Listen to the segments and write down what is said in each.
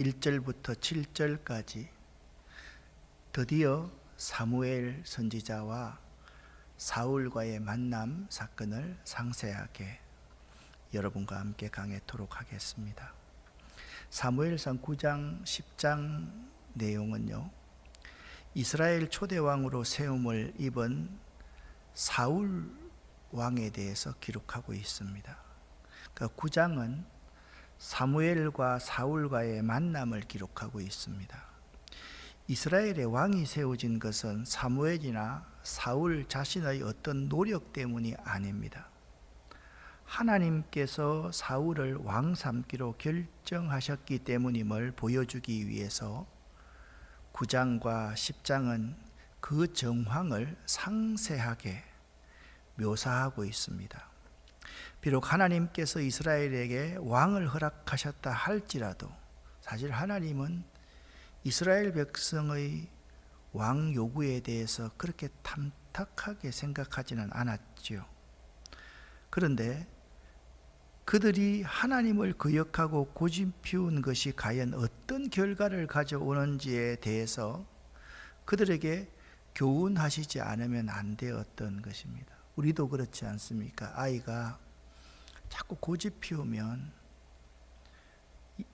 1절부터 7절까지 드디어 사무엘 선지자와 사울과의 만남 사건을 상세하게 여러분과 함께 강해토록 하겠습니다. 사무엘상 9장 10장 내용은요, 이스라엘 초대왕으로 세움을 입은 사울 왕에 대해서 기록하고 있습니다. 그 9장은 사무엘과 사울과의 만남을 기록하고 있습니다. 이스라엘의 왕이 세워진 것은 사무엘이나 사울 자신의 어떤 노력 때문이 아닙니다. 하나님께서 사울을 왕 삼기로 결정하셨기 때문임을 보여주기 위해서 9장과 10장은 그 정황을 상세하게 묘사하고 있습니다. 비록 하나님께서 이스라엘에게 왕을 허락하셨다 할지라도 사실 하나님은 이스라엘 백성의 왕 요구에 대해서 그렇게 탐탁하게 생각하지는 않았지요. 그런데 그들이 하나님을 거역하고 고집 피운 것이 과연 어떤 결과를 가져오는지에 대해서 그들에게 교훈하시지 않으면 안 되었던 것입니다. 우리도 그렇지 않습니까? 아이가 자꾸 고집 피우면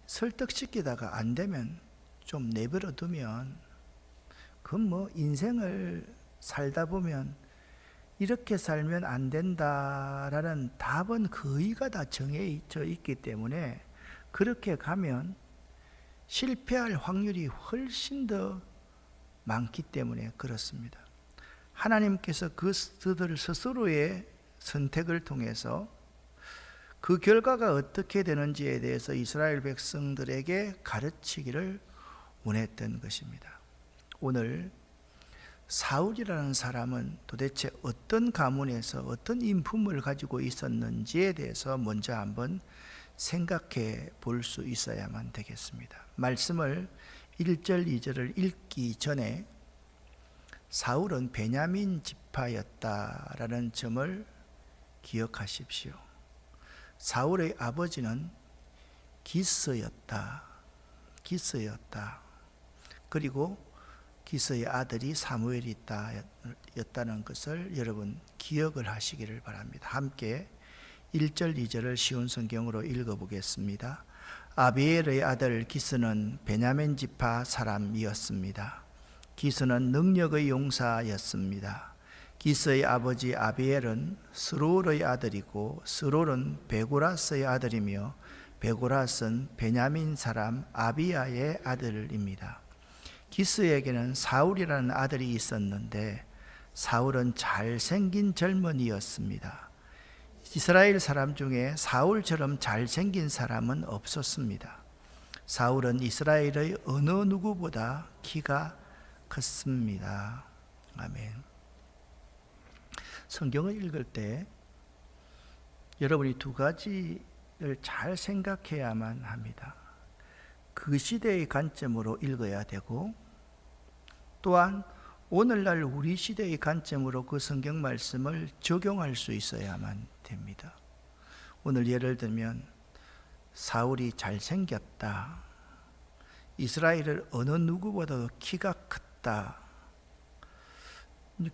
설득시키다가 안 되면 좀 내버려 두면 그건 뭐 인생을 살다 보면 이렇게 살면 안 된다라는 답은 거의가 다 정해져 있기 때문에 그렇게 가면 실패할 확률이 훨씬 더 많기 때문에 그렇습니다. 하나님께서 그들 스스로의 선택을 통해서 그 결과가 어떻게 되는지에 대해서 이스라엘 백성들에게 가르치기를 원했던 것입니다. 오늘 사울이라는 사람은 도대체 어떤 가문에서 어떤 인품을 가지고 있었는지에 대해서 먼저 한번 생각해 볼 수 있어야만 되겠습니다. 말씀을 1절, 2절을 읽기 전에 사울은 베냐민 지파였다라는 점을 기억하십시오. 사울의 아버지는 기스였다. 그리고 기스의 아들이 사무엘이었다는 것을 여러분 기억을 하시기를 바랍니다. 함께 1절, 2절을 쉬운 성경으로 읽어보겠습니다. 아비엘의 아들 기스는 베냐민 지파 사람이었습니다. 기스는 능력의 용사였습니다. 기스의 아버지 아비엘은 스롤의 아들이고 스롤은 베고라스의 아들이며 베고라스는 베냐민 사람 아비야의 아들입니다. 기스에게는 사울이라는 아들이 있었는데 사울은 잘생긴 젊은이였습니다. 이스라엘 사람 중에 사울처럼 잘생긴 사람은 없었습니다. 사울은 이스라엘의 어느 누구보다 키가 컸습니다. 아멘. 성경을 읽을 때 여러분이 두 가지를 잘 생각해야만 합니다. 그 시대의 관점으로 읽어야 되고 또한 오늘날 우리 시대의 관점으로 그 성경 말씀을 적용할 수 있어야만 됩니다. 오늘 예를 들면 사울이 잘생겼다, 이스라엘을 어느 누구보다도 키가 컸다,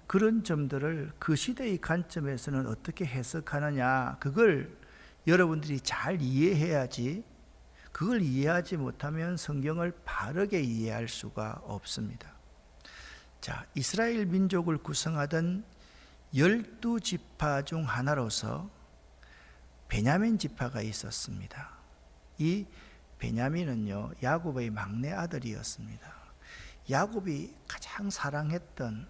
그런 점들을 그 시대의 관점에서는 어떻게 해석하느냐, 그걸 여러분들이 잘 이해해야지. 그걸 이해하지 못하면 성경을 바르게 이해할 수가 없습니다. 자, 이스라엘 민족을 구성하던 12지파 중 하나로서 베냐민 지파가 있었습니다. 이 베냐민은요, 야곱의 막내 아들이었습니다. 야곱이 가장 사랑했던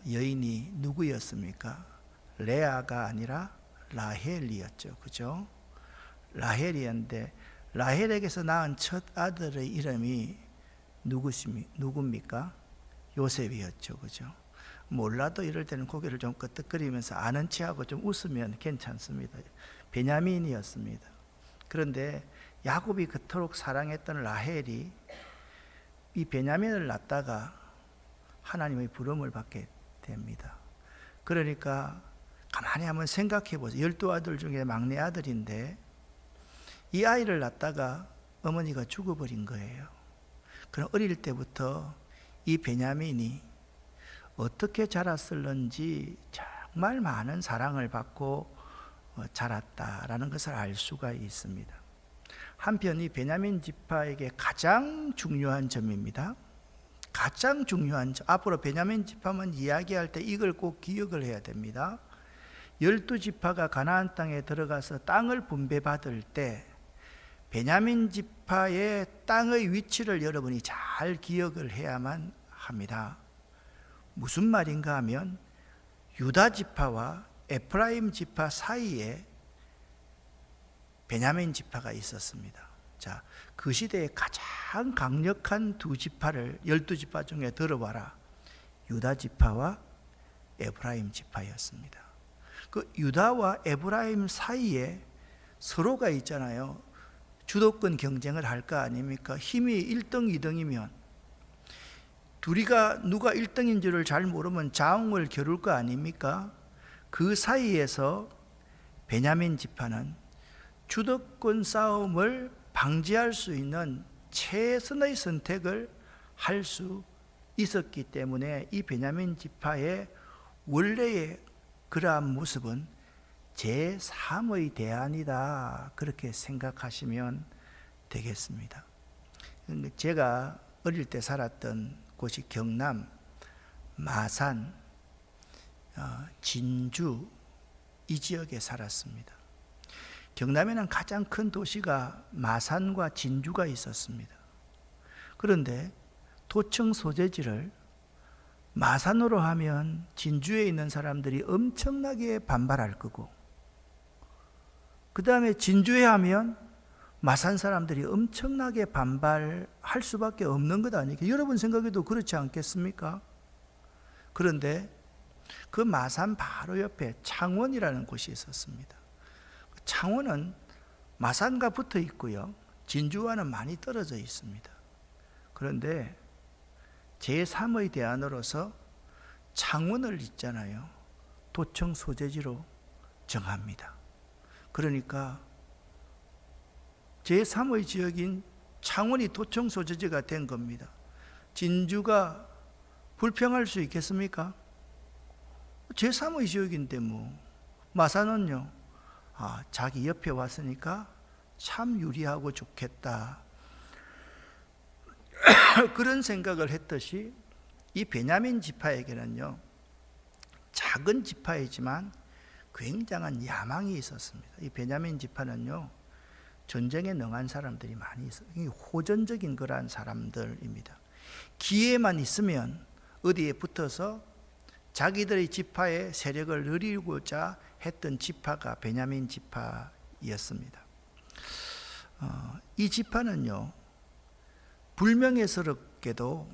여인이 누구였습니까? 레아가 아니라 라헬이었죠. 그죠? 라헬이었는데 라헬에게서 낳은 첫 아들의 이름이 누굽니까? 요셉이었죠. 그죠? 몰라도 이럴 때는 고개를 좀 끄덕거리면서 아는 체하고 좀 웃으면 괜찮습니다. 베냐민이었습니다. 그런데 야곱이 그토록 사랑했던 라헬이 이 베냐민을 낳다가 하나님의 부름을 받게 됩니다. 그러니까 가만히 한번 생각해 보세요. 12아들 중에 막내 아들인데 이 아이를 낳다가 어머니가 죽어버린 거예요. 그럼 어릴 때부터 이 베냐민이 어떻게 자랐을런지 정말 많은 사랑을 받고 자랐다라는 것을 알 수가 있습니다. 한편 이 베냐민 지파에게 가장 중요한 점입니다. 가장 중요한 점, 앞으로 베냐민 지파만 이야기할 때 이걸 꼭 기억을 해야 됩니다. 12지파가 가나안 땅에 들어가서 땅을 분배받을 때 베냐민 지파의 땅의 위치를 여러분이 잘 기억을 해야만 합니다. 무슨 말인가 하면 유다 지파와 에프라임 지파 사이에 베냐민 지파가 있었습니다. 자, 그 시대에 가장 강력한 두 지파를 12지파 중에 들어봐라. 유다 지파와 에프라임 지파였습니다. 그 유다와 에프라임 사이에 서로가 있잖아요. 주도권 경쟁을 할 거 아닙니까? 힘이 1등, 2등이면 둘이가 누가 1등인 줄을 잘 모르면 자웅을 겨룰 거 아닙니까? 그 사이에서 베냐민 지파는 주도권 싸움을 방지할 수 있는 최선의 선택을 할 수 있었기 때문에 이 베냐민 지파의 원래의 그러한 모습은 제3의 대안이다, 그렇게 생각하시면 되겠습니다. 제가 어릴 때 살았던 곳이 경남, 마산, 진주 이 지역에 살았습니다. 경남에는 가장 큰 도시가 마산과 진주가 있었습니다. 그런데 도청 소재지를 마산으로 하면 진주에 있는 사람들이 엄청나게 반발할 거고, 그 다음에 진주에 하면 마산 사람들이 엄청나게 반발할 수밖에 없는 것 아니겠어요? 여러분 생각에도 그렇지 않겠습니까? 그런데 그 마산 바로 옆에 창원이라는 곳이 있었습니다. 창원은 마산과 붙어 있고요, 진주와는 많이 떨어져 있습니다. 그런데 제3의 대안으로서 창원을 있잖아요, 도청 소재지로 정합니다. 그러니까 제3의 지역인 창원이 도청 소재지가 된 겁니다. 진주가 불평할 수 있겠습니까? 제3의 지역인데 뭐. 마산은요, 자기 옆에 왔으니까 참 유리하고 좋겠다, 그런 생각을 했듯이 이 베냐민 지파에게는요, 작은 지파이지만 굉장한 야망이 있었습니다. 이 베냐민 지파는요, 전쟁에 능한 사람들이 많이 있어요. 호전적인 그러한 사람들입니다. 기회만 있으면 어디에 붙어서 자기들의 지파의 세력을 누리고자 했던 지파가 베냐민 지파였습니다. 이 지파는요, 불명예스럽게도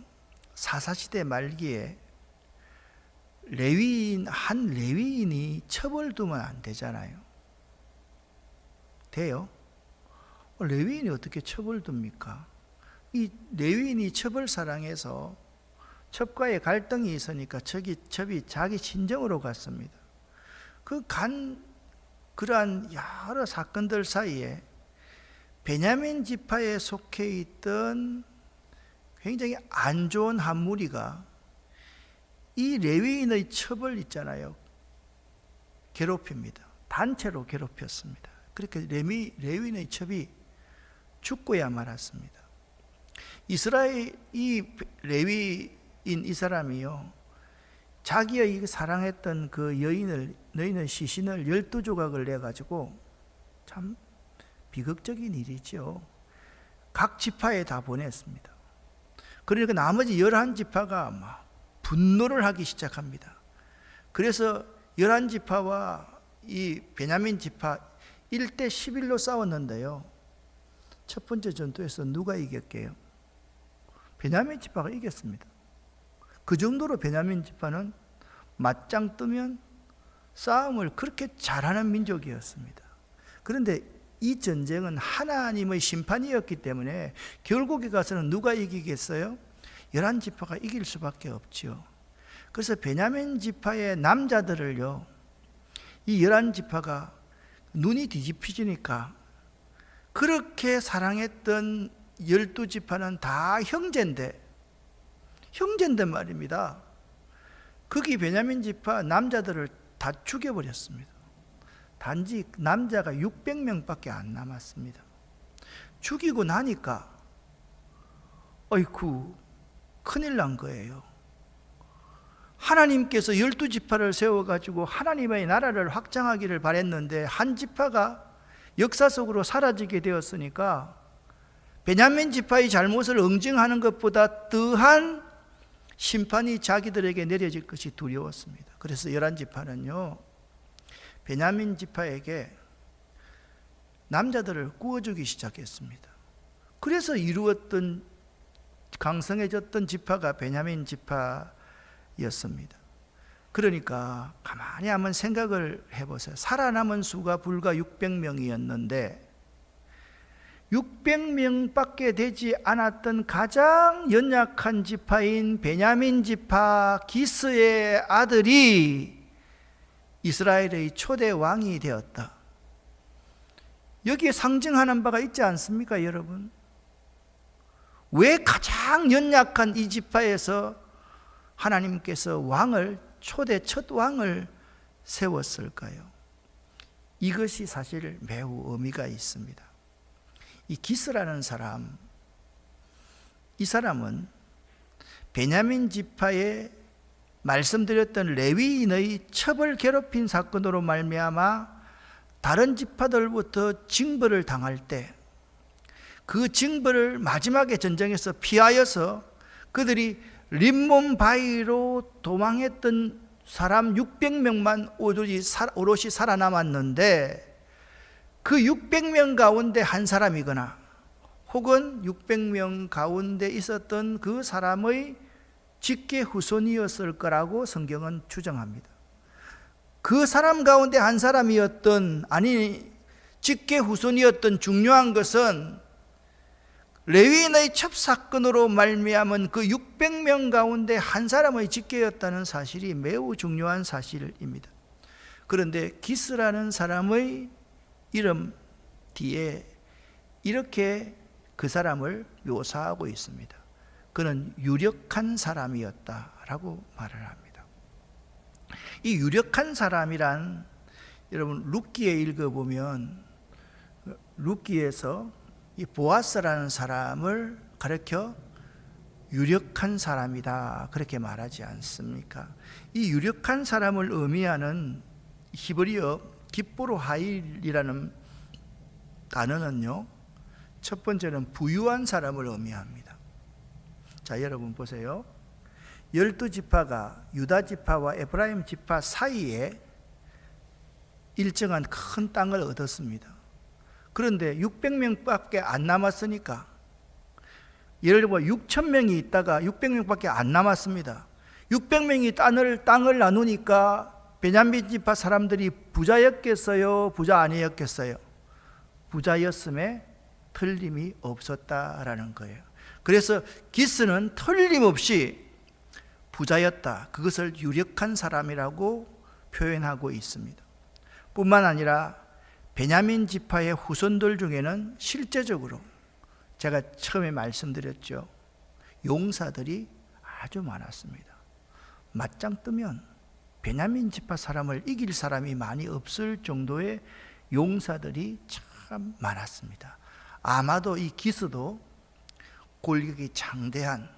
사사시대 말기에 한 레위인이 처벌두면 안 되잖아요. 돼요? 레위인이 어떻게 처벌둡니까? 이 레위인이 처벌사랑해서 첩과의 갈등이 있으니까 첩이 자기 친정으로 갔습니다. 그러한 여러 사건들 사이에 베냐민 지파에 속해 있던 굉장히 안 좋은 한 무리가 이 레위인의 첩을 있잖아요, 괴롭힙니다. 단체로 괴롭혔습니다. 그렇게 레위인의 첩이 죽고야 말았습니다. 이스라엘 이 레위인 이 사람이요, 자기의 사랑했던 그 너희는 시신을 12조각을 내가지고, 참 비극적인 일이죠, 각 지파에 다 보냈습니다. 그러니까 나머지 11지파가 막 분노를 하기 시작합니다. 그래서 11지파와 이 베냐민 지파 1대 11로 싸웠는데요, 첫 번째 전투에서 누가 이겼게요? 베냐민 지파가 이겼습니다. 그 정도로 베냐민 지파는 맞짱 뜨면 싸움을 그렇게 잘하는 민족이었습니다. 그런데 이 전쟁은 하나님의 심판이었기 때문에 결국에 가서는 누가 이기겠어요? 11지파가 이길 수밖에 없지요. 그래서 베냐민 지파의 남자들을요, 이 11지파가 눈이 뒤집히지니까 그렇게 사랑했던 12지파는 다 형제인데 말입니다. 거기 베냐민 지파 남자들을 다 죽여버렸습니다. 단지 남자가 600명밖에 안 남았습니다. 죽이고 나니까 어이쿠 큰일 난 거예요. 하나님께서 12지파를 세워가지고 하나님의 나라를 확장하기를 바랬는데 한 지파가 역사 속으로 사라지게 되었으니까 베냐민 지파의 잘못을 응징하는 것보다 더한 심판이 자기들에게 내려질 것이 두려웠습니다. 그래서 11지파는요 베냐민 지파에게 남자들을 구워주기 시작했습니다. 그래서 이루었던 강성해졌던 지파가 베냐민 지파였습니다. 그러니까 가만히 한번 생각을 해보세요. 살아남은 수가 불과 600명이었는데 600명밖에 되지 않았던 가장 연약한 지파인 베냐민 지파 기스의 아들이 이스라엘의 초대 왕이 되었다. 여기에 상징하는 바가 있지 않습니까, 여러분? 왜 가장 연약한 이 지파에서 하나님께서 왕을, 초대 첫 왕을 세웠을까요? 이것이 사실 매우 의미가 있습니다. 이 기스라는 사람, 이 사람은 베냐민 지파의 말씀드렸던 레위인의 첩을 괴롭힌 사건으로 말미암아 다른 지파들부터 징벌을 당할 때 그 징벌을 마지막에 전쟁에서 피하여서 그들이 림몬 바위로 도망했던 사람 600명만 오롯이 살아남았는데 그 600명 가운데 한 사람이거나 혹은 600명 가운데 있었던 그 사람의 직계 후손이었을 거라고 성경은 추정합니다. 그 사람 가운데 한 사람이었던, 아니 직계 후손이었던 중요한 것은 레위인의 첩사건으로 말미암은 그 600명 가운데 한 사람의 직계였다는 사실이 매우 중요한 사실입니다. 그런데 기스라는 사람의 이름 뒤에 이렇게 그 사람을 묘사하고 있습니다. 그는 유력한 사람이었다라고 말을 합니다. 이 유력한 사람이란, 여러분 룻기에 읽어보면 룻기에서 이 보아스라는 사람을 가르쳐 유력한 사람이다 그렇게 말하지 않습니까? 이 유력한 사람을 의미하는 히브리어 깁보로 하일이라는 단어는요, 첫 번째는 부유한 사람을 의미합니다. 자, 여러분 보세요. 12지파가 유다 지파와 에브라임 지파 사이에 일정한 큰 땅을 얻었습니다. 그런데 600명밖에 안 남았으니까, 예를 들어 6,000명이 있다가 600명밖에 안 남았습니다. 600명이 땅을 나누니까 베냐민 지파 사람들이 부자였겠어요? 부자 아니었겠어요? 부자였음에 틀림이 없었다라는 거예요. 그래서 기스는 틀림없이 부자였다, 그것을 유력한 사람이라고 표현하고 있습니다. 뿐만 아니라 베냐민 지파의 후손들 중에는 실제적으로 제가 처음에 말씀드렸죠, 용사들이 아주 많았습니다. 맞짱 뜨면 베냐민 지파 사람을 이길 사람이 많이 없을 정도의 용사들이 참 많았습니다. 아마도 이 기스도 골격이 장대한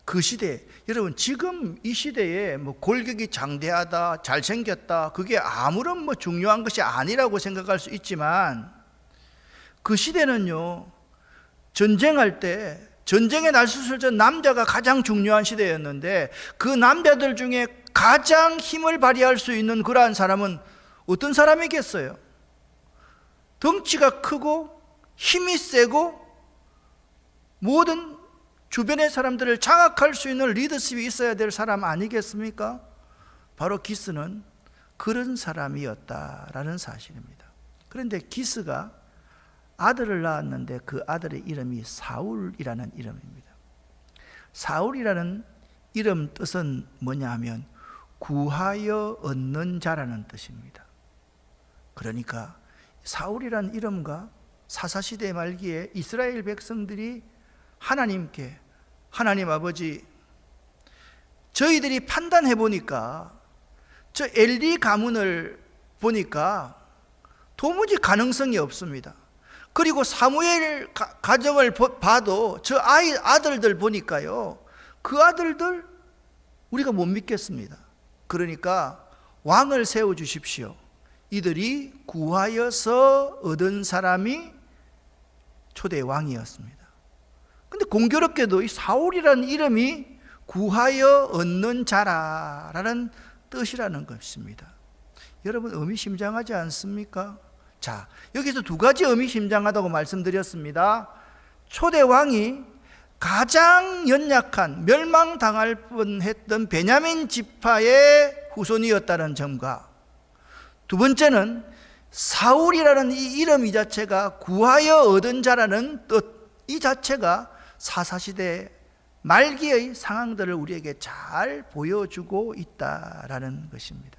그 시대, 여러분 지금 이 시대에 뭐 골격이 장대하다, 잘생겼다, 그게 아무런 뭐 중요한 것이 아니라고 생각할 수 있지만 그 시대는요, 전쟁할 때 전쟁에 나섰을 때 남자가 가장 중요한 시대였는데 그 남자들 중에 가장 힘을 발휘할 수 있는 그러한 사람은 어떤 사람이겠어요? 덩치가 크고 힘이 세고 모든 주변의 사람들을 장악할 수 있는 리더십이 있어야 될 사람 아니겠습니까? 바로 기스는 그런 사람이었다라는 사실입니다. 그런데 기스가 아들을 낳았는데 그 아들의 이름이 사울이라는 이름입니다. 사울이라는 이름 뜻은 뭐냐 하면 구하여 얻는 자라는 뜻입니다. 그러니까 사울이라는 이름과 사사시대 말기에 이스라엘 백성들이 하나님께, 하나님 아버지, 저희들이 판단해 보니까 저 엘리 가문을 보니까 도무지 가능성이 없습니다. 그리고 사무엘 가정을 봐도 저 아들들 보니까요, 그 아들들 우리가 못 믿겠습니다. 그러니까 왕을 세워주십시오. 이들이 구하여서 얻은 사람이 초대 왕이었습니다. 근데 공교롭게도 이 사울이라는 이름이 구하여 얻는 자라라는 뜻이라는 것입니다. 여러분, 의미심장하지 않습니까? 자, 여기서 두 가지 의미심장하다고 말씀드렸습니다. 초대 왕이 가장 연약한, 멸망당할 뻔했던 베냐민 지파의 후손이었다는 점과, 두 번째는 사울이라는 이 이름 이 자체가 구하여 얻은 자라는 뜻 이 자체가 사사시대 말기의 상황들을 우리에게 잘 보여주고 있다라는 것입니다.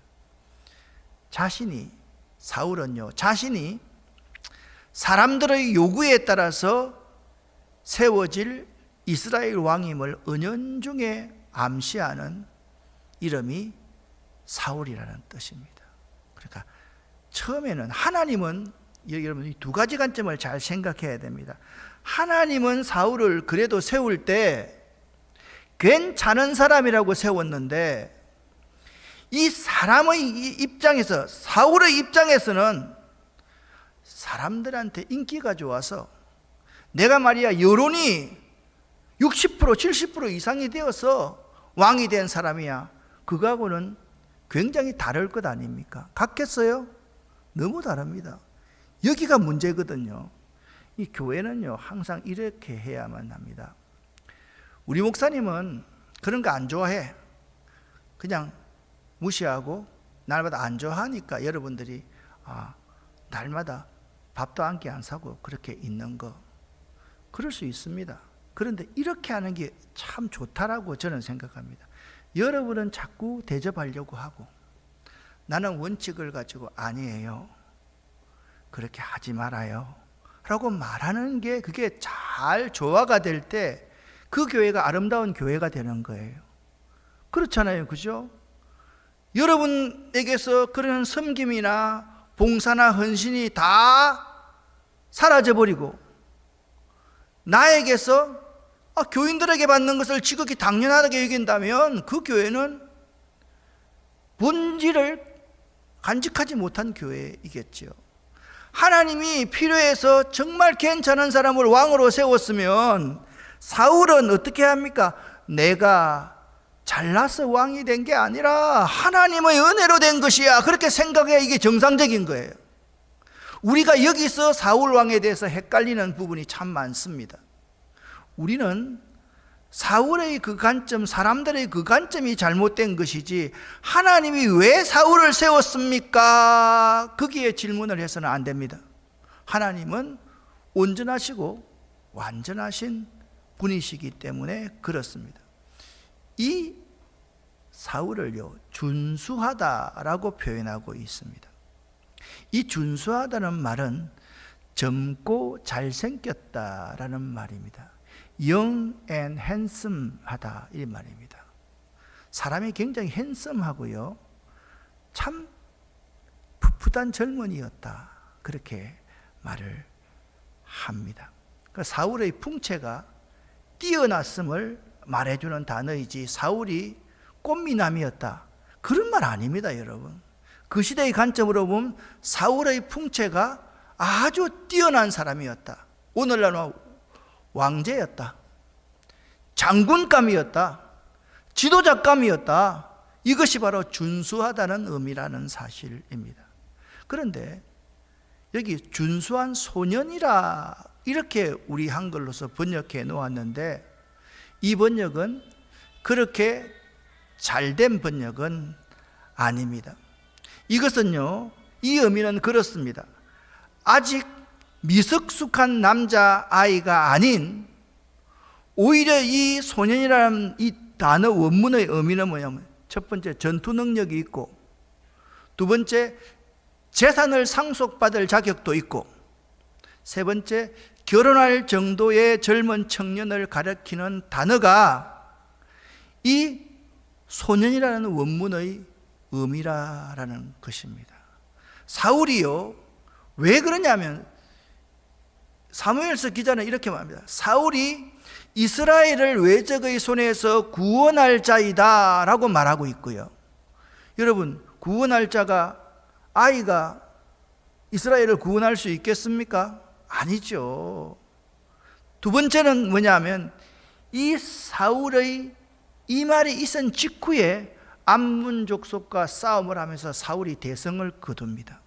사울은요, 자신이 사람들의 요구에 따라서 세워질 이스라엘 왕임을 은연중에 암시하는 이름이 사울이라는 뜻입니다. 그러니까 처음에는 하나님은, 여러분 이 두 가지 관점을 잘 생각해야 됩니다. 하나님은 사울을 그래도 세울 때 괜찮은 사람이라고 세웠는데, 이 사람의 입장에서, 사울의 입장에서는 사람들한테 인기가 좋아서, 내가 말이야 여론이 60% 70% 이상이 되어서 왕이 된 사람이야, 그거하고는 굉장히 다를 것 아닙니까? 같겠어요? 너무 다릅니다. 여기가 문제거든요. 이 교회는요, 항상 이렇게 해야만 합니다. 우리 목사님은 그런 거 안 좋아해. 그냥 무시하고 날마다 안 좋아하니까 여러분들이 날마다 밥도 한 끼 안 사고 그렇게 있는 거, 그럴 수 있습니다. 그런데 이렇게 하는 게 참 좋다라고 저는 생각합니다. 여러분은 자꾸 대접하려고 하고, 나는 원칙을 가지고 아니에요, 그렇게 하지 말아요 라고 말하는 게, 그게 잘 조화가 될 때 그 교회가 아름다운 교회가 되는 거예요. 그렇잖아요, 그죠? 여러분에게서 그런 섬김이나 봉사나 헌신이 다 사라져버리고, 나에게서 교인들에게 받는 것을 지극히 당연하게 여긴다면 그 교회는 본질을 간직하지 못한 교회이겠죠. 하나님이 필요해서 정말 괜찮은 사람을 왕으로 세웠으면 사울은 어떻게 합니까? 내가 잘나서 왕이 된 게 아니라 하나님의 은혜로 된 것이야, 그렇게 생각해야 이게 정상적인 거예요. 우리가 여기서 사울 왕에 대해서 헷갈리는 부분이 참 많습니다. 우리는 사울의 그 관점, 사람들의 그 관점이 잘못된 것이지, 하나님이 왜 사울을 세웠습니까? 거기에 질문을 해서는 안 됩니다. 하나님은 온전하시고 완전하신 분이시기 때문에 그렇습니다. 이 사울을요, 준수하다라고 표현하고 있습니다. 이 준수하다는 말은 젊고 잘생겼다라는 말입니다. young and handsome 하다, 이 말입니다. 사람이 굉장히 핸섬하고요, 참 풋풋한 젊은이였다, 그렇게 말을 합니다. 그러니까 사울의 풍채가 뛰어났음을 말해주는 단어이지, 사울이 꽃미남이었다, 그런 말 아닙니다, 여러분. 그 시대의 관점으로 보면 사울의 풍채가 아주 뛰어난 사람이었다. 오늘날은 왕제였다, 장군감이었다, 지도자감이었다. 이것이 바로 준수하다는 의미라는 사실입니다. 그런데 여기 준수한 소년이라 이렇게 우리 한글로서 번역해 놓았는데, 이 번역은 그렇게 잘된 번역은 아닙니다. 이것은요, 이 의미는 그렇습니다. 아직 미성숙한 남자아이가 아닌, 오히려 이 소년이라는 이 단어 원문의 의미는 뭐냐면, 첫 번째 전투 능력이 있고, 두 번째 재산을 상속받을 자격도 있고, 세 번째, 결혼할 정도의 젊은 청년을 가리키는 단어가 이 소년이라는 원문의 의미라는 것입니다. 사울이요, 왜 그러냐면 사무엘서 기자는 이렇게 말합니다. 사울이 이스라엘을 외적의 손에서 구원할 자이다 라고 말하고 있고요. 여러분, 구원할 자가, 아이가 이스라엘을 구원할 수 있겠습니까? 아니죠. 두 번째는 뭐냐면 이 사울의 이 말이 있은 직후에 암몬 족속과 싸움을 하면서 사울이 대성을 거둡니다.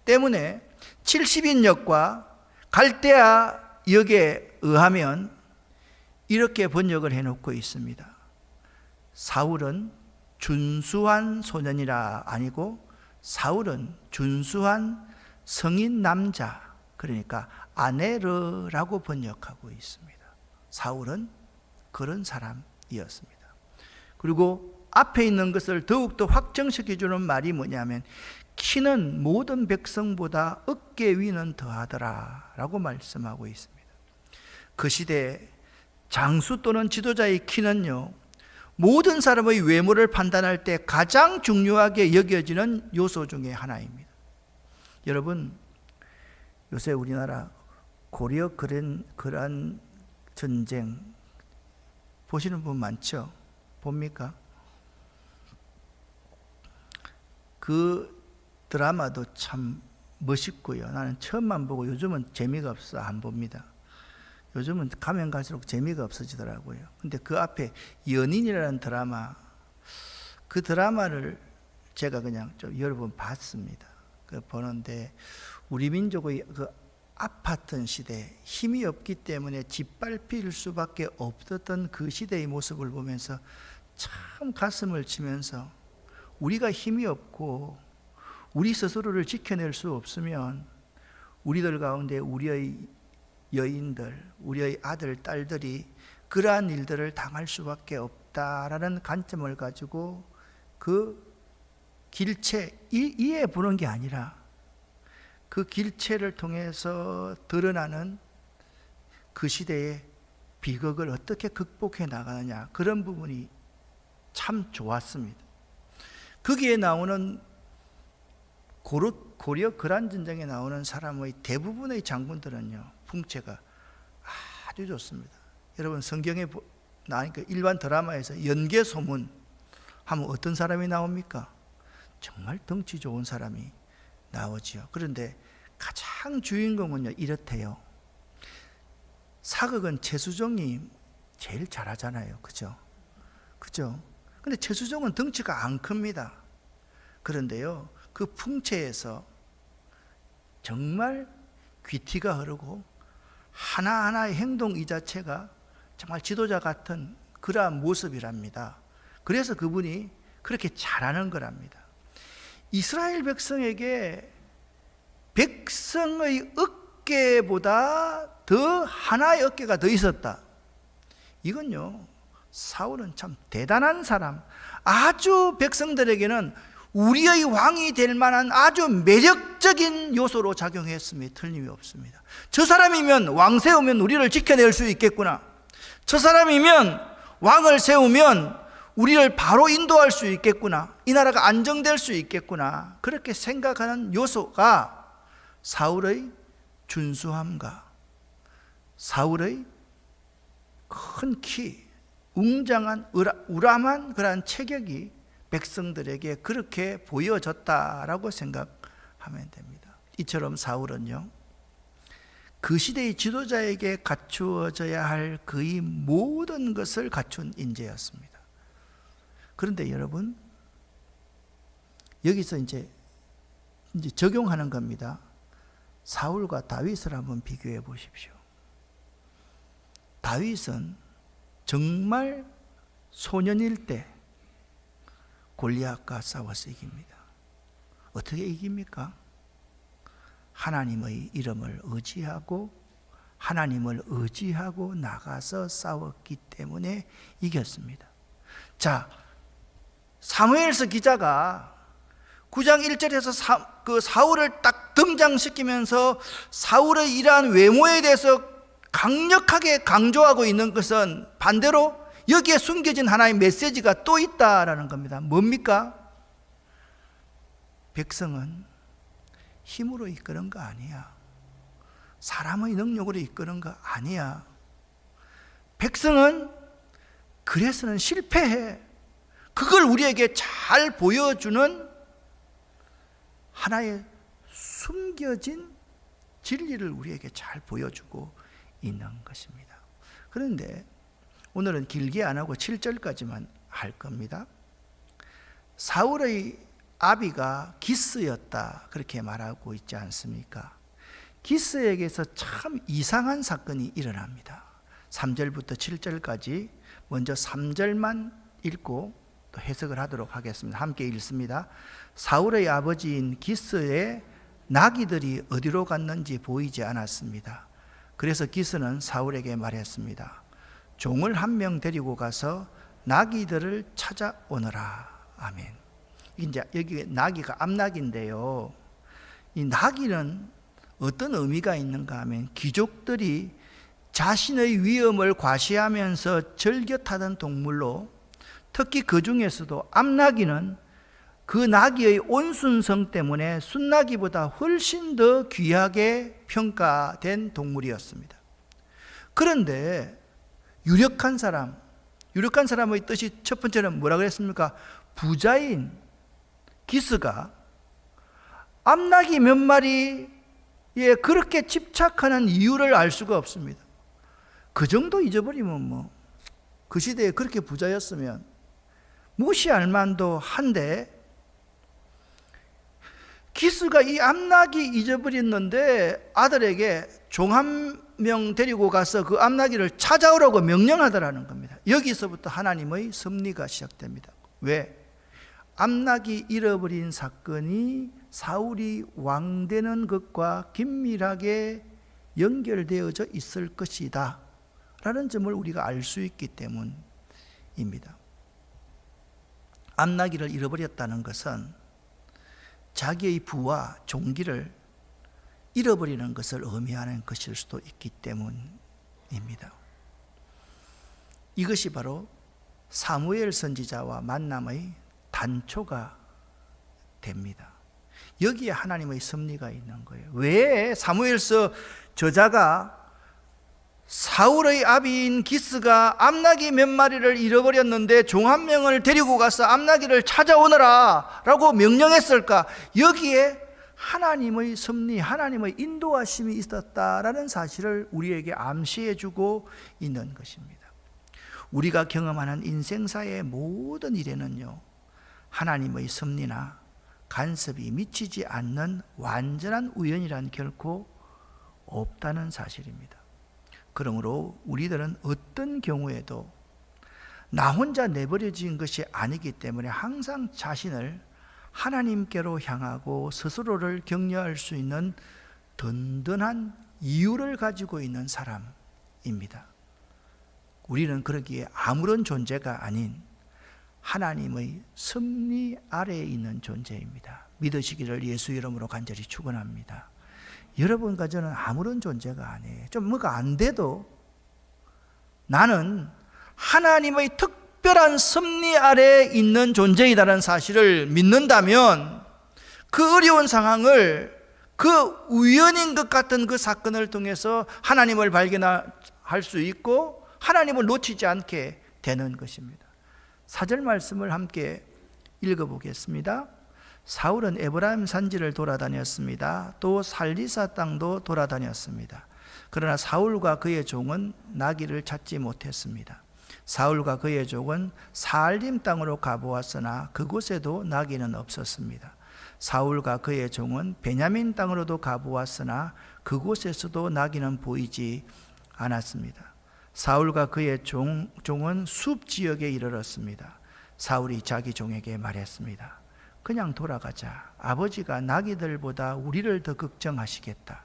때문에 70인역과 갈대아 역에 의하면 이렇게 번역을 해놓고 있습니다. 사울은 준수한 소년이라 아니고 사울은 준수한 성인 남자, 그러니까 아네르라고 번역하고 있습니다. 사울은 그런 사람이었습니다. 그리고 앞에 있는 것을 더욱더 확정시켜주는 말이 뭐냐면 키는 모든 백성보다 어깨 위는 더하더라 라고 말씀하고 있습니다. 그 시대에 장수 또는 지도자의 키는요, 모든 사람의 외모를 판단할 때 가장 중요하게 여겨지는 요소 중에 하나입니다. 여러분, 요새 우리나라 고려 그란 전쟁 보시는 분 많죠? 봅니까? 그 드라마도 참 멋있고요. 나는 처음만 보고 요즘은 재미가 없어 안 봅니다. 요즘은 가면 갈수록 재미가 없어지더라고요. 근데 그 앞에 연인이라는 드라마, 그 드라마를 제가 그냥 좀 여러 번 봤습니다. 그 보는데 우리 민족의 그 아팠던 시대, 힘이 없기 때문에 짓밟힐 수밖에 없었던 그 시대의 모습을 보면서 참 가슴을 치면서 우리가 힘이 없고 우리 스스로를 지켜낼 수 없으면 우리들 가운데 우리의 여인들, 우리의 아들, 딸들이 그러한 일들을 당할 수밖에 없다라는 관점을 가지고 그 길체, 이해해 보는 게 아니라 그 길체를 통해서 드러나는 그 시대의 비극을 어떻게 극복해 나가느냐, 그런 부분이 참 좋았습니다. 거기에 나오는 고려 그란전쟁에 나오는 사람의 대부분의 장군들은요, 풍채가 아주 좋습니다. 여러분, 성경에 나오니까 일반 드라마에서 연개소문 하면 어떤 사람이 나옵니까? 정말 덩치 좋은 사람이 나오지요. 그런데 가장 주인공은요, 이렇대요. 사극은 최수종이 제일 잘하잖아요. 그죠? 근데 최수종은 덩치가 안 큽니다. 그런데요, 그 풍채에서 정말 귀티가 흐르고 하나하나의 행동 이 자체가 정말 지도자 같은 그러한 모습이랍니다. 그래서 그분이 그렇게 잘하는 거랍니다. 이스라엘 백성에게 백성의 어깨보다 더 하나의 어깨가 더 있었다. 이건요, 사울은 참 대단한 사람, 아주 백성들에게는 우리의 왕이 될 만한 아주 매력적인 요소로 작용했음이 틀림이 없습니다. 저 사람이면 왕 세우면 우리를 지켜낼 수 있겠구나, 저 사람이면 왕을 세우면 우리를 바로 인도할 수 있겠구나, 이 나라가 안정될 수 있겠구나, 그렇게 생각하는 요소가 사울의 준수함과 사울의 큰 키, 웅장한 우람한 그러한 체격이 백성들에게 그렇게 보여졌다라고 생각하면 됩니다. 이처럼 사울은요, 그 시대의 지도자에게 갖추어져야 할 그의 모든 것을 갖춘 인재였습니다. 그런데 여러분, 여기서 이제 적용하는 겁니다. 사울과 다윗을 한번 비교해 보십시오. 다윗은 정말 소년일 때 골리앗과 싸워서 이깁니다. 어떻게 이깁니까? 하나님의 이름을 의지하고 하나님을 의지하고 나가서 싸웠기 때문에 이겼습니다. 자, 사무엘서 기자가 9장 1절에서 그 사울을 딱 등장시키면서 사울의 이러한 외모에 대해서 강력하게 강조하고 있는 것은 반대로 여기에 숨겨진 하나의 메시지가 또 있다라는 겁니다. 뭡니까? 백성은 힘으로 이끄는 거 아니야. 사람의 능력으로 이끄는 거 아니야. 백성은 그래서는 실패해. 그걸 우리에게 잘 보여주는 하나의 숨겨진 진리를 우리에게 잘 보여주고 있는 것입니다. 그런데 오늘은 길게 안 하고 7절까지만 할 겁니다. 사울의 아비가 기스였다 그렇게 말하고 있지 않습니까? 기스에게서 참 이상한 사건이 일어납니다. 3절부터 7절까지 먼저 3절만 읽고 또 해석을 하도록 하겠습니다. 함께 읽습니다. 사울의 아버지인 기스의 나귀들이 어디로 갔는지 보이지 않았습니다. 그래서 기스는 사울에게 말했습니다. 종을 한 명 데리고 가서 나귀들을 찾아오너라. 아멘. 이제 여기 나귀가 암나귀인데요. 이 나귀는 어떤 의미가 있는가 하면 귀족들이 자신의 위험을 과시하면서 즐겨 타던 동물로, 특히 그 중에서도 암나귀는 그 나귀의 온순성 때문에 순나귀보다 훨씬 더 귀하게 평가된 동물이었습니다. 그런데 유력한 사람의 뜻이 첫 번째는 뭐라 그랬습니까? 부자인 기스가 암나귀 몇 마리에 그렇게 집착하는 이유를 알 수가 없습니다. 그 정도 잊어버리면 그 시대에 그렇게 부자였으면 무시할 만도 한데, 기스가 이 암나귀 잊어버렸는데 아들에게 종 한 명 데리고 가서 그 암나귀를 찾아오라고 명령하더라는 겁니다. 여기서부터 하나님의 섭리가 시작됩니다. 왜? 암나귀 잃어버린 사건이 사울이 왕되는 것과 긴밀하게 연결되어져 있을 것이다 라는 점을 우리가 알 수 있기 때문입니다. 암나귀를 잃어버렸다는 것은 자기의 부와 종기를 잃어버리는 것을 의미하는 것일 수도 있기 때문입니다. 이것이 바로 사무엘 선지자와 만남의 단초가 됩니다. 여기에 하나님의 섭리가 있는 거예요. 왜 사무엘서 저자가 사울의 아비인 기스가 암나귀 몇 마리를 잃어버렸는데 종 한 명을 데리고 가서 암나귀를 찾아오너라 라고 명령했을까? 여기에 하나님의 섭리, 하나님의 인도하심이 있었다라는 사실을 우리에게 암시해 주고 있는 것입니다. 우리가 경험하는 인생사의 모든 일에는요, 하나님의 섭리나 간섭이 미치지 않는 완전한 우연이란 결코 없다는 사실입니다. 그러므로 우리들은 어떤 경우에도 나 혼자 내버려진 것이 아니기 때문에 항상 자신을 하나님께로 향하고 스스로를 격려할 수 있는 든든한 이유를 가지고 있는 사람입니다. 우리는 그러기에 아무런 존재가 아닌 하나님의 섭리 아래에 있는 존재입니다. 믿으시기를 예수 이름으로 간절히 축원합니다. 여러분과 저는 아무런 존재가 아니에요. 좀 뭐가 안 돼도 나는 하나님의 특별한 섭리 아래에 있는 존재이다라는 사실을 믿는다면 그 어려운 상황을, 그 우연인 것 같은 그 사건을 통해서 하나님을 발견할 수 있고 하나님을 놓치지 않게 되는 것입니다. 4절 말씀을 함께 읽어보겠습니다. 사울은 에브라임 산지를 돌아다녔습니다. 또 살리사 땅도 돌아다녔습니다. 그러나 사울과 그의 종은 나귀를 찾지 못했습니다. 사울과 그의 종은 사알림 땅으로 가보았으나 그곳에도 나귀는 없었습니다. 사울과 그의 종은 베냐민 땅으로도 가보았으나 그곳에서도 나귀는 보이지 않았습니다. 사울과 그의 종은 숲 지역에 이르렀습니다. 사울이 자기 종에게 말했습니다. 그냥 돌아가자. 아버지가 나귀들보다 우리를 더 걱정하시겠다.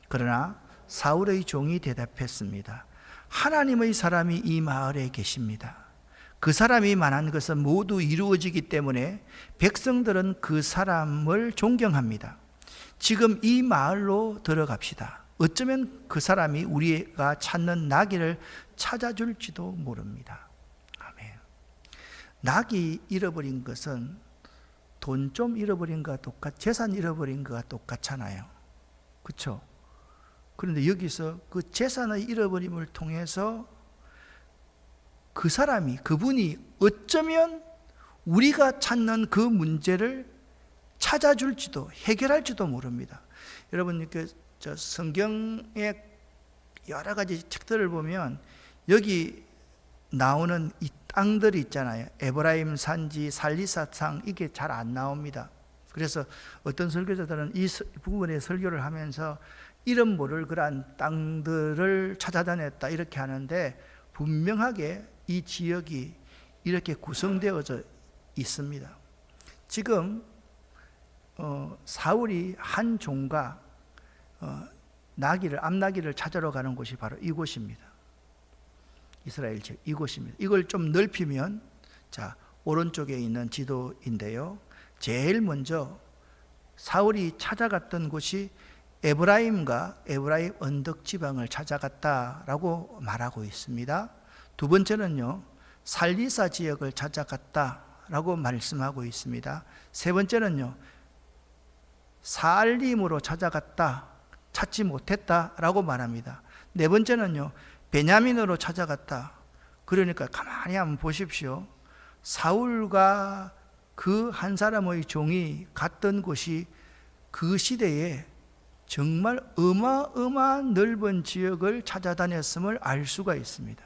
그러나 사울의 종이 대답했습니다. 하나님의 사람이 이 마을에 계십니다. 그 사람이 말한 것은 모두 이루어지기 때문에 백성들은 그 사람을 존경합니다. 지금 이 마을로 들어갑시다. 어쩌면 그 사람이 우리가 찾는 나귀를 찾아줄지도 모릅니다. 아멘. 나귀 잃어버린 것은 돈 좀 잃어버린 것과 재산 잃어버린 것과 똑같잖아요. 그렇죠? 그런데 여기서 그 재산의 잃어버림을 통해서 그 사람이, 그분이 어쩌면 우리가 찾는 그 문제를 찾아줄지도 해결할지도 모릅니다. 여러분, 저 성경의 여러 가지 책들을 보면 여기 나오는 이 땅들이 있잖아요. 에브라임 산지, 살리사 땅, 이게 잘 안 나옵니다. 그래서 어떤 설교자들은 이 부분의 설교를 하면서 이름 모를 그러한 땅들을 찾아다녔다 이렇게 하는데, 분명하게 이 지역이 이렇게 구성되어져 있습니다. 지금 사울이 한 종과 암나귀를 찾으러 가는 곳이 바로 이곳입니다. 이스라엘 지역 이곳입니다. 이걸 좀 넓히면, 자, 오른쪽에 있는 지도인데요, 제일 먼저 사울이 찾아갔던 곳이 에브라임과 에브라임 언덕 지방을 찾아갔다라고 말하고 있습니다. 두 번째는요, 살리사 지역을 찾아갔다라고 말씀하고 있습니다. 세 번째는요, 사알림으로 찾아갔다, 찾지 못했다라고 말합니다. 네 번째는요, 베냐민으로 찾아갔다. 그러니까 가만히 한번 보십시오. 사울과 그 한 사람의 종이 갔던 곳이 그 시대에 정말 어마어마한 넓은 지역을 찾아다녔음을 알 수가 있습니다.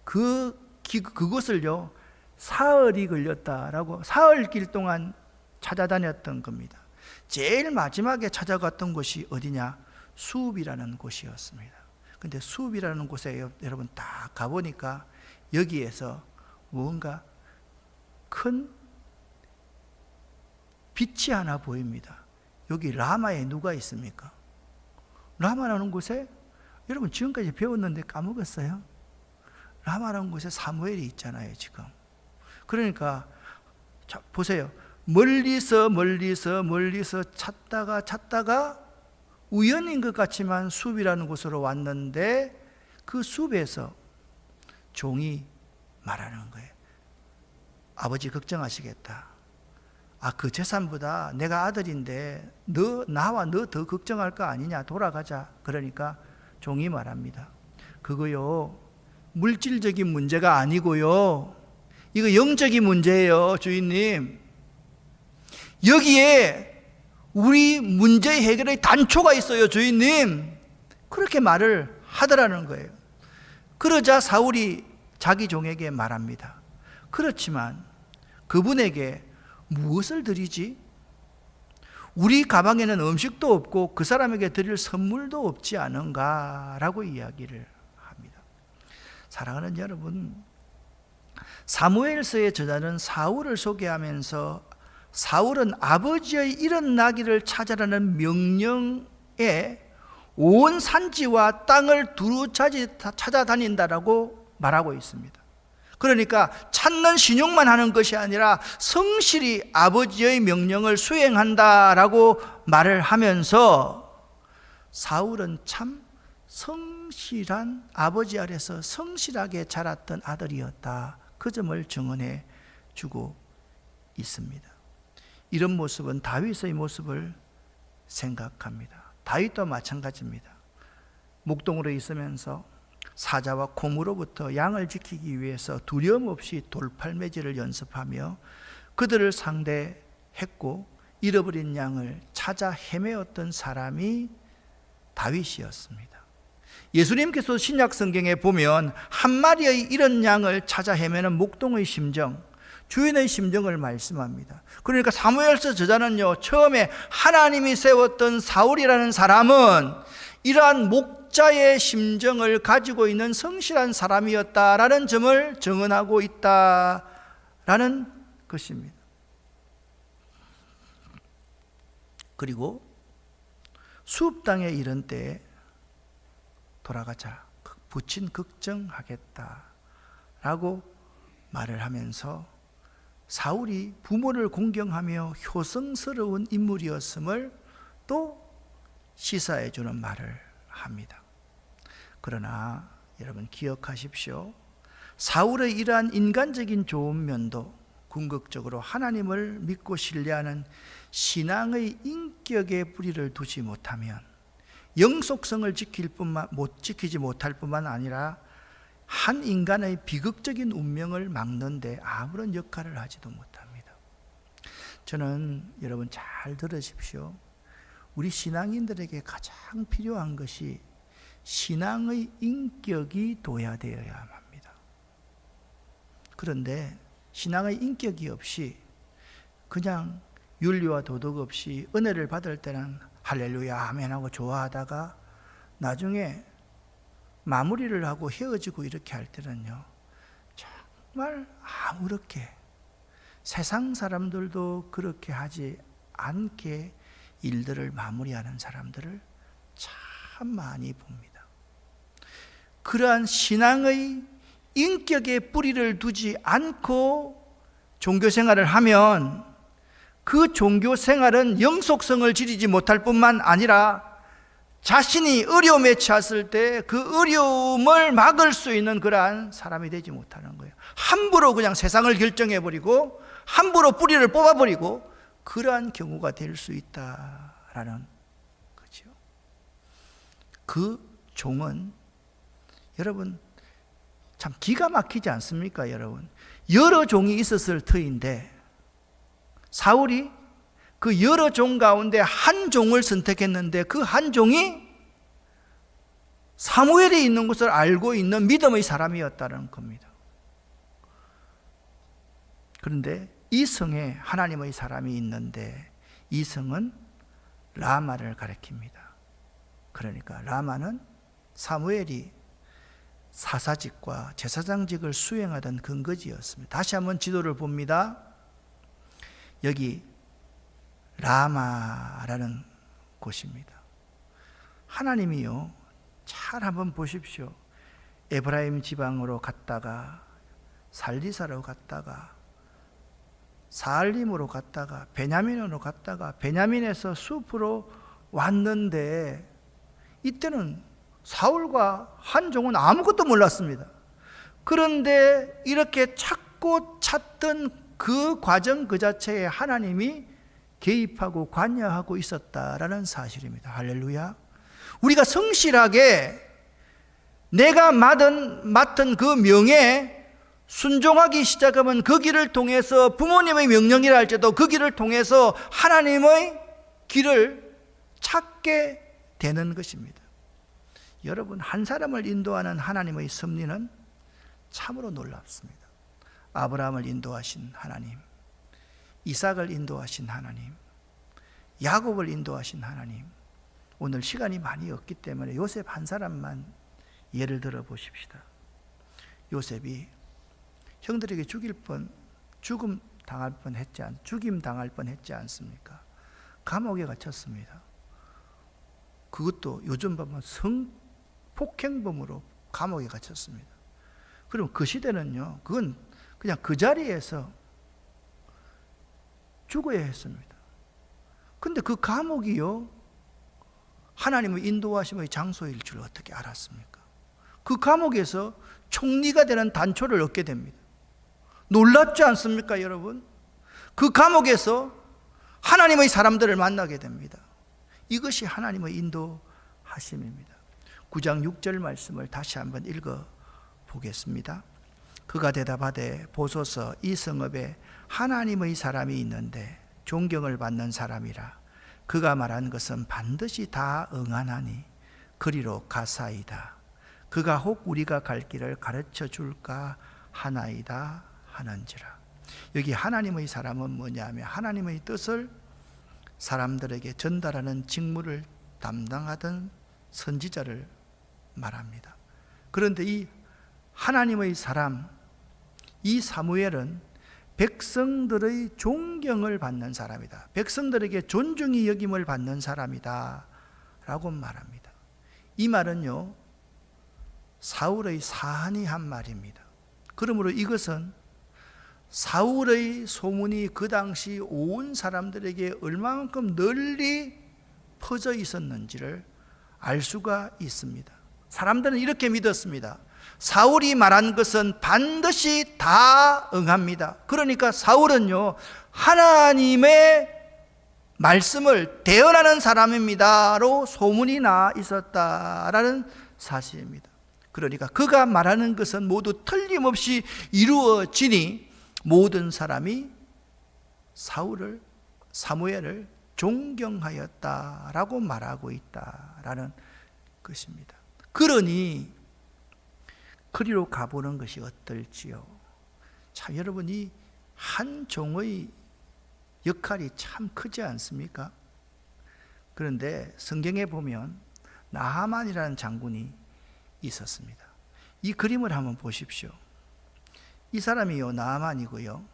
그곳을요, 사흘이 걸렸다라고, 사흘길 동안 찾아다녔던 겁니다. 제일 마지막에 찾아갔던 곳이 어디냐? 수읍이라는 곳이었습니다. 근데 수읍이라는 곳에 여러분 딱 가보니까 여기에서 뭔가 큰 빛이 하나 보입니다. 여기 라마에 누가 있습니까? 라마라는 곳에, 여러분 지금까지 배웠는데 까먹었어요? 라마라는 곳에 사무엘이 있잖아요, 지금. 그러니까 자, 보세요. 멀리서 찾다가 우연인 것 같지만 숲이라는 곳으로 왔는데, 그 숲에서 종이 말하는 거예요. 아버지 걱정하시겠다. 그 재산보다 내가 아들인데 나와 너 더 걱정할 거 아니냐, 돌아가자. 그러니까 종이 말합니다. 그거요, 물질적인 문제가 아니고요, 이거 영적인 문제예요, 주인님. 여기에 우리 문제 해결의 단초가 있어요, 주인님. 그렇게 말을 하더라는 거예요. 그러자 사울이 자기 종에게 말합니다. 그렇지만 그분에게 무엇을 드리지? 우리 가방에는 음식도 없고 그 사람에게 드릴 선물도 없지 않은가? 라고 이야기를 합니다. 사랑하는 여러분, 사무엘서의 저자는 사울을 소개하면서 사울은 아버지의 잃은 나귀를 찾아라는 명령에 온 산지와 땅을 두루 찾아다닌다라고 말하고 있습니다. 그러니까 찾는 신용만 하는 것이 아니라 성실히 아버지의 명령을 수행한다라고 말을 하면서, 사울은 참 성실한, 아버지 아래서 성실하게 자랐던 아들이었다, 그 점을 증언해 주고 있습니다. 이런 모습은 다윗의 모습을 생각합니다. 다윗도 마찬가지입니다. 목동으로 있으면서 사자와 곰으로부터 양을 지키기 위해서 두려움 없이 돌팔매질을 연습하며 그들을 상대했고 잃어버린 양을 찾아 헤매었던 사람이 다윗이었습니다. 예수님께서 신약 성경에 보면 한 마리의 잃은 양을 찾아 헤매는 목동의 심정, 주인의 심정을 말씀합니다. 그러니까 사무엘서 저자는요, 처음에 하나님이 세웠던 사울이라는 사람은 이러한 목자의 심정을 가지고 있는 성실한 사람이었다라는 점을 증언하고 있다라는 것입니다. 그리고 수읍 땅에 이른 때에 돌아가자, 부친 걱정하겠다라고 말을 하면서 사울이 부모를 공경하며 효성스러운 인물이었음을 또 시사해 주는 말을 합니다. 그러나 여러분 기억하십시오. 사울의 이러한 인간적인 좋은 면도 궁극적으로 하나님을 믿고 신뢰하는 신앙의 인격의 뿌리를 두지 못하면 영속성을 지키지 못할 뿐만 아니라 한 인간의 비극적인 운명을 막는데 아무런 역할을 하지도 못합니다. 저는 여러분 잘 들으십시오. 우리 신앙인들에게 가장 필요한 것이 신앙의 인격이 도야되어야 합니다. 그런데 신앙의 인격이 없이 그냥 윤리와 도덕 없이 은혜를 받을 때는 할렐루야 아멘하고 좋아하다가 나중에 마무리를 하고 헤어지고 이렇게 할 때는요, 정말 아무렇게 세상 사람들도 그렇게 하지 않게 일들을 마무리하는 사람들을 참 많이 봅니다. 그러한 신앙의 인격의 뿌리를 두지 않고 종교생활을 하면 그 종교생활은 영속성을 지니지 못할 뿐만 아니라 자신이 어려움에 처했을 때 그 어려움을 막을 수 있는 그러한 사람이 되지 못하는 거예요. 함부로 그냥 세상을 결정해버리고 함부로 뿌리를 뽑아버리고 그러한 경우가 될 수 있다라는 거죠. 그 종은 여러분 참 기가 막히지 않습니까? 여러분 여러 종이 있었을 터인데 사울이 그 여러 종 가운데 한 종을 선택했는데 그 한 종이 사무엘이 있는 것을 알고 있는 믿음의 사람이었다는 겁니다. 그런데 이 성에 하나님의 사람이 있는데 이 성은 라마를 가리킵니다. 그러니까 라마는 사무엘이 사사직과 제사장직을 수행하던 근거지였습니다. 다시 한번 지도를 봅니다. 여기 라마라는 곳입니다. 하나님이요, 잘 한번 보십시오. 에브라임 지방으로 갔다가 살리사로 갔다가 사알림으로 갔다가 베냐민으로 갔다가 베냐민에서 숲으로 왔는데 이때는 사울과 한 종은 아무것도 몰랐습니다. 그런데 이렇게 찾고 찾던 그 과정 그 자체에 하나님이 개입하고 관여하고 있었다라는 사실입니다. 할렐루야. 우리가 성실하게 내가 맡은 그 명에 순종하기 시작하면 그 길을 통해서 부모님의 명령이라 할지라도 그 길을 통해서 하나님의 길을 찾게 되는 것입니다. 여러분 한 사람을 인도하는 하나님의 섭리는 참으로 놀랍습니다. 아브라함을 인도하신 하나님, 이삭을 인도하신 하나님, 야곱을 인도하신 하나님. 오늘 시간이 많이 없기 때문에 요셉 한 사람만 예를 들어 보십시다. 요셉이 형들에게 죽임 당할 뻔 했지 않습니까? 감옥에 갇혔습니다. 그것도 요즘 보면 성폭행범으로 감옥에 갇혔습니다. 그럼 그 시대는요, 그건 그냥 그 자리에서 죽어야 했습니다. 근데 그 감옥이요, 하나님의 인도하심의 장소일 줄 어떻게 알았습니까? 그 감옥에서 총리가 되는 단초를 얻게 됩니다. 놀랍지 않습니까, 여러분? 그 감옥에서 하나님의 사람들을 만나게 됩니다. 이것이 하나님의 인도하심입니다. 9장 6절 말씀을 다시 한번 읽어 보겠습니다. 그가 대답하되 보소서 이 성읍에 하나님의 사람이 있는데 존경을 받는 사람이라. 그가 말한 것은 반드시 다 응하나니 그리로 가사이다. 그가 혹 우리가 갈 길을 가르쳐 줄까 하나이다 하는지라. 여기 하나님의 사람은 뭐냐면 하나님의 뜻을 사람들에게 전달하는 직무를 담당하던 선지자를 말합니다. 그런데 이 하나님의 사람, 이 사무엘은 백성들의 존경을 받는 사람이다. 백성들에게 존중이 여김을 받는 사람이다 라고 말합니다. 이 말은요, 사울의 사한이 한 말입니다. 그러므로 이것은 사울의 소문이 그 당시 온 사람들에게 얼마만큼 널리 퍼져 있었는지를 알 수가 있습니다. 사람들은 이렇게 믿었습니다. 사울이 말한 것은 반드시 다 응합니다. 그러니까 사울은요, 하나님의 말씀을 대언하는 사람입니다로 소문이 나 있었다라는 사실입니다. 그러니까 그가 말하는 것은 모두 틀림없이 이루어지니 모든 사람이 사무엘을 존경하였다라고 말하고 있다라는 것입니다. 그러니 그리로 가보는 것이 어떨지요? 참, 여러분, 이 한 종의 역할이 참 크지 않습니까? 그런데 성경에 보면 나하만이라는 장군이 있었습니다. 이 그림을 한번 보십시오. 이 사람이요, 나하만이고요,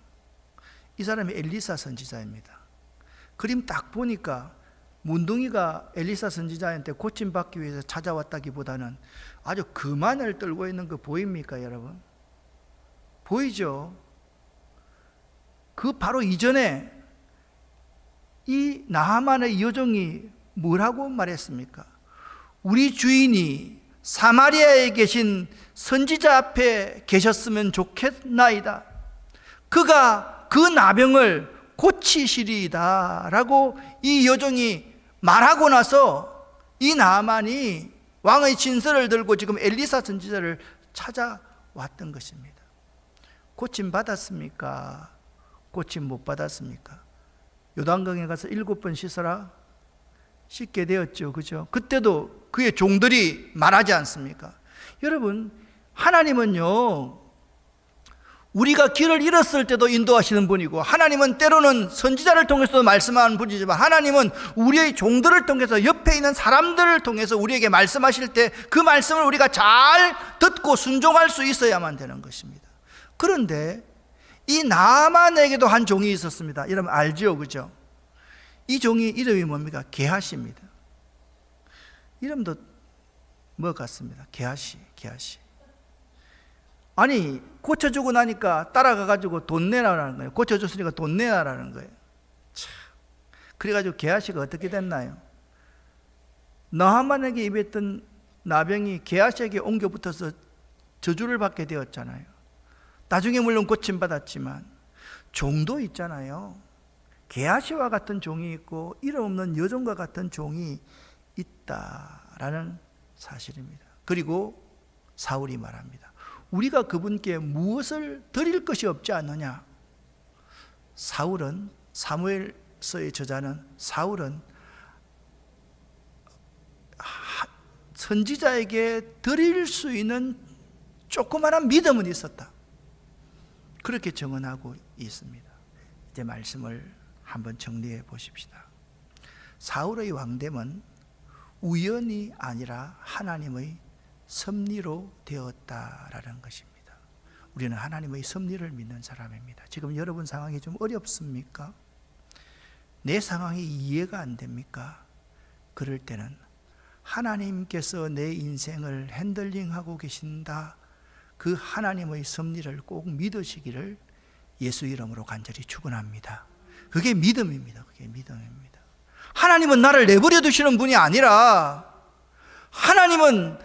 이 사람이 엘리사 선지자입니다. 그림 딱 보니까 문둥이가 엘리사 선지자한테 고침받기 위해서 찾아왔다기보다는 아주 그만을 떨고 있는 거 보입니까, 여러분? 보이죠? 그 바로 이전에 이 나하만의 여종이 뭐라고 말했습니까? 우리 주인이 사마리아에 계신 선지자 앞에 계셨으면 좋겠나이다. 그가 그 나병을 고치시리이다 라고 이 여종이 말하고 나서 이 나하만이 왕의 진설을 들고 지금 엘리사 선지자를 찾아왔던 것입니다. 고침 받았습니까? 고침 못 받았습니까? 요단강에 가서 7번 씻어라, 씻게 되었죠. 그죠? 그때도 그의 종들이 말하지 않습니까? 여러분, 하나님은요, 우리가 길을 잃었을 때도 인도하시는 분이고, 하나님은 때로는 선지자를 통해서도 말씀하는 분이지만, 하나님은 우리의 종들을 통해서, 옆에 있는 사람들을 통해서 우리에게 말씀하실 때 그 말씀을 우리가 잘 듣고 순종할 수 있어야만 되는 것입니다. 그런데 이 나하만에게도 한 종이 있었습니다. 여러분 알죠? 그죠? 이 종이 이름이 뭡니까? 게하시입니다. 이름도 뭐 같습니다. 게하시. 아니, 고쳐주고 나니까 따라가가지고 돈 내라라는 거예요. 고쳐줬으니까 돈 내라라는 거예요. 참. 그래가지고 게하시가 어떻게 됐나요? 나하만에게 입혔던 나병이 게하시에게 옮겨 붙어서 저주를 받게 되었잖아요. 나중에 물론 고침받았지만 종도 있잖아요. 게하시와 같은 종이 있고 이름 없는 여종과 같은 종이 있다라는 사실입니다. 그리고 사울이 말합니다. 우리가 그분께 무엇을 드릴 것이 없지 않느냐? 사무엘서의 저자는 사울은 선지자에게 드릴 수 있는 조그마한 믿음은 있었다, 그렇게 정언하고 있습니다. 이제 말씀을 한번 정리해 보십시다. 사울의 왕됨은 우연이 아니라 하나님의 섭리로 되었다라는 것입니다. 우리는 하나님의 섭리를 믿는 사람입니다. 지금 여러분 상황이 좀 어렵습니까? 내 상황이 이해가 안 됩니까? 그럴 때는 하나님께서 내 인생을 핸들링하고 계신다, 그 하나님의 섭리를 꼭 믿으시기를 예수 이름으로 간절히 축원합니다. 그게 믿음입니다. 그게 믿음입니다. 하나님은 나를 내버려 두시는 분이 아니라, 하나님은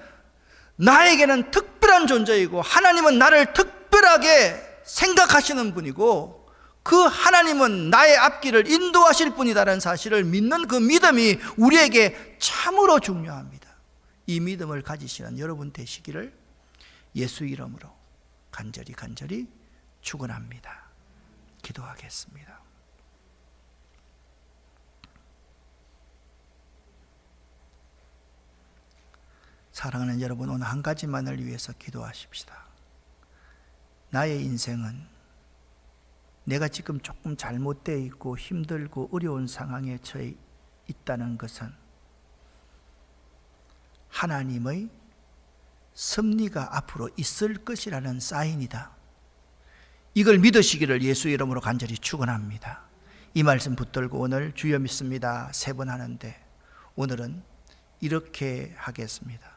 나에게는 특별한 존재이고, 하나님은 나를 특별하게 생각하시는 분이고, 그 하나님은 나의 앞길을 인도하실 분이다라는 사실을 믿는 그 믿음이 우리에게 참으로 중요합니다. 이 믿음을 가지시는 여러분 되시기를 예수 이름으로 간절히 축원합니다. 기도하겠습니다. 사랑하는 여러분, 오늘 한 가지만을 위해서 기도하십시다. 나의 인생은 내가 지금 조금 잘못되어 있고 힘들고 어려운 상황에 처해 있다는 것은 하나님의 섭리가 앞으로 있을 것이라는 사인이다. 이걸 믿으시기를 예수 이름으로 간절히 축원합니다. 이 말씀 붙들고 오늘 주여 믿습니다 3번 하는데, 오늘은 이렇게 하겠습니다.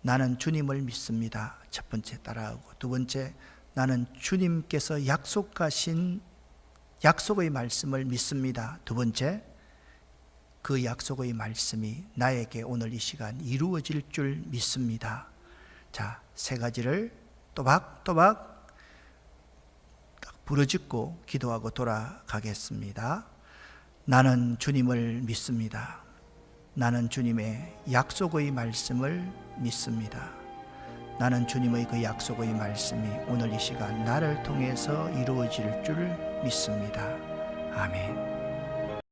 나는 주님을 믿습니다. 첫 번째 따라하고, 두 번째, 나는 주님께서 약속하신 약속의 말씀을 믿습니다. 두 번째, 그 약속의 말씀이 나에게 오늘 이 시간 이루어질 줄 믿습니다. 자, 세 가지를 또박또박 부르짖고 기도하고 돌아가겠습니다. 나는 주님을 믿습니다. 나는 주님의 약속의 말씀을 믿습니다. 나는 주님의 그 약속의 말씀이 오늘 이 시간 나를 통해서 이루어질 줄 믿습니다. 아멘.